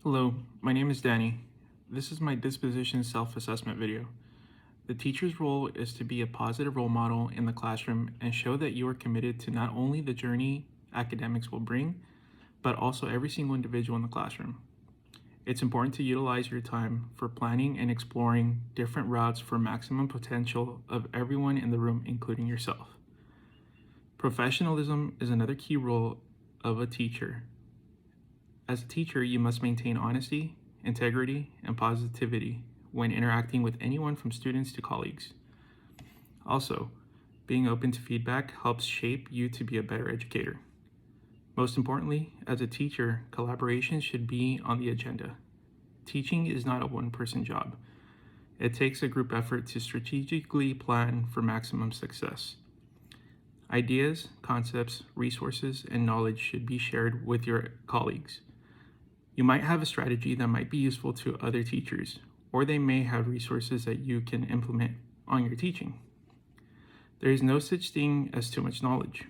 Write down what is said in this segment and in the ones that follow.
Hello, my name is Danny. This is my Dispositions self-assessment video. The teacher's role is to be a positive role model in the classroom and show that you are committed to not only the journey academics will bring, but also every single individual in the classroom. It's important to utilize your time for planning and exploring different routes for maximum potential of everyone in the room, including yourself. Professionalism is another key role of a teacher. As a teacher, you must maintain honesty, integrity, and positivity when interacting with anyone from students to colleagues. Also, being open to feedback helps shape you to be a better educator. Most importantly, as a teacher, collaboration should be on the agenda. Teaching is not a one-person job. It takes a group effort to strategically plan for maximum success. Ideas, concepts, resources, and knowledge should be shared with your colleagues. You might have a strategy that might be useful to other teachers, or they may have resources that you can implement on your teaching. There is no such thing as too much knowledge.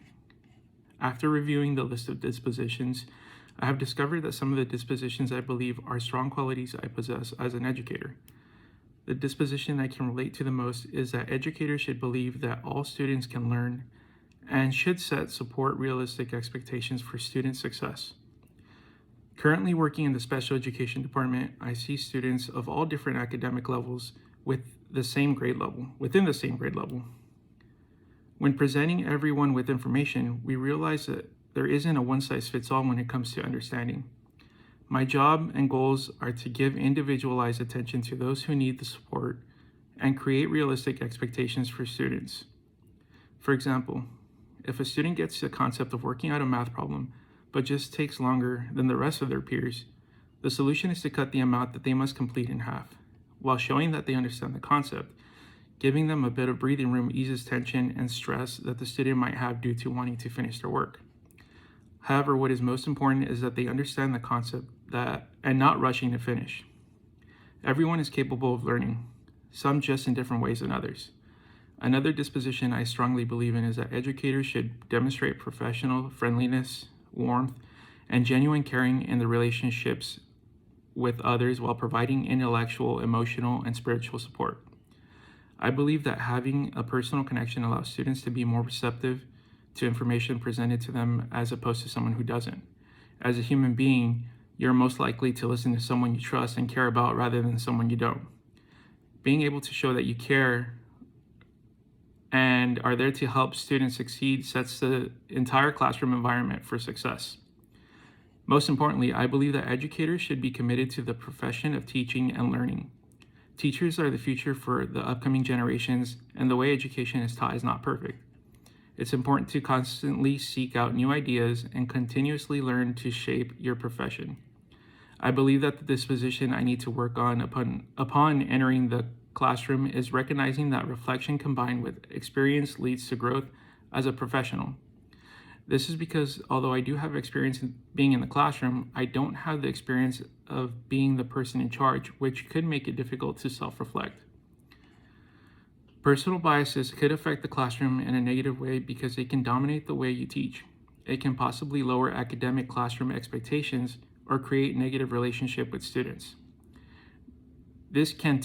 After reviewing the list of dispositions, I have discovered that some of the dispositions I believe are strong qualities I possess as an educator. The disposition I can relate to the most is that educators should believe that all students can learn and should support realistic expectations for student success. Currently working in the special education department, I see students of all different academic levels within the same grade level. When presenting everyone with information, we realize that there isn't a one-size-fits-all when it comes to understanding. My job and goals are to give individualized attention to those who need the support and create realistic expectations for students. For example, if a student gets the concept of working out a math problem, but just takes longer than the rest of their peers, the solution is to cut the amount that they must complete in half, while showing that they understand the concept. Giving them a bit of breathing room eases tension and stress that the student might have due to wanting to finish their work. However, what is most important is that they understand the concept and not rushing to finish. Everyone is capable of learning, some just in different ways than others. Another disposition I strongly believe in is that educators should demonstrate professional friendliness, warmth, and genuine caring in the relationships with others while providing intellectual, emotional, and spiritual support. I believe that having a personal connection allows students to be more receptive to information presented to them as opposed to someone who doesn't. As a human being, you're most likely to listen to someone you trust and care about rather than someone you don't. Being able to show that you care and are there to help students succeed sets the entire classroom environment for success. Most importantly, I believe that educators should be committed to the profession of teaching and learning. Teachers are the future for the upcoming generations, and the way education is taught is not perfect. It's important to constantly seek out new ideas and continuously learn to shape your profession. I believe that the disposition I need to work on upon entering the classroom is recognizing that reflection combined with experience leads to growth as a professional. This is because although I do have experience in being in the classroom, I don't have the experience of being the person in charge, which could make it difficult to self-reflect. Personal biases could affect the classroom in a negative way because they can dominate the way you teach. It can possibly lower academic classroom expectations or create negative relationship with students. This can in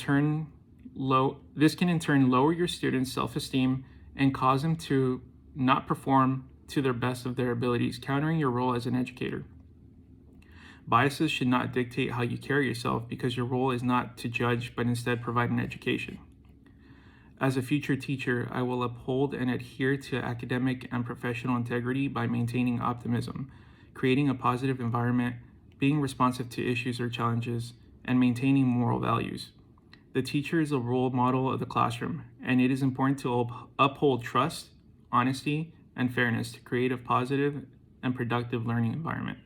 turn lower your students' self-esteem and cause them to not perform to their best of their abilities, countering your role as an educator. Biases should not dictate how you carry yourself because your role is not to judge, but instead provide an education. As a future teacher, I will uphold and adhere to academic and professional integrity by maintaining optimism, creating a positive environment, being responsive to issues or challenges, and maintaining moral values. The teacher is a role model of the classroom, and it is important to uphold trust, honesty, and fairness to create a positive and productive learning environment.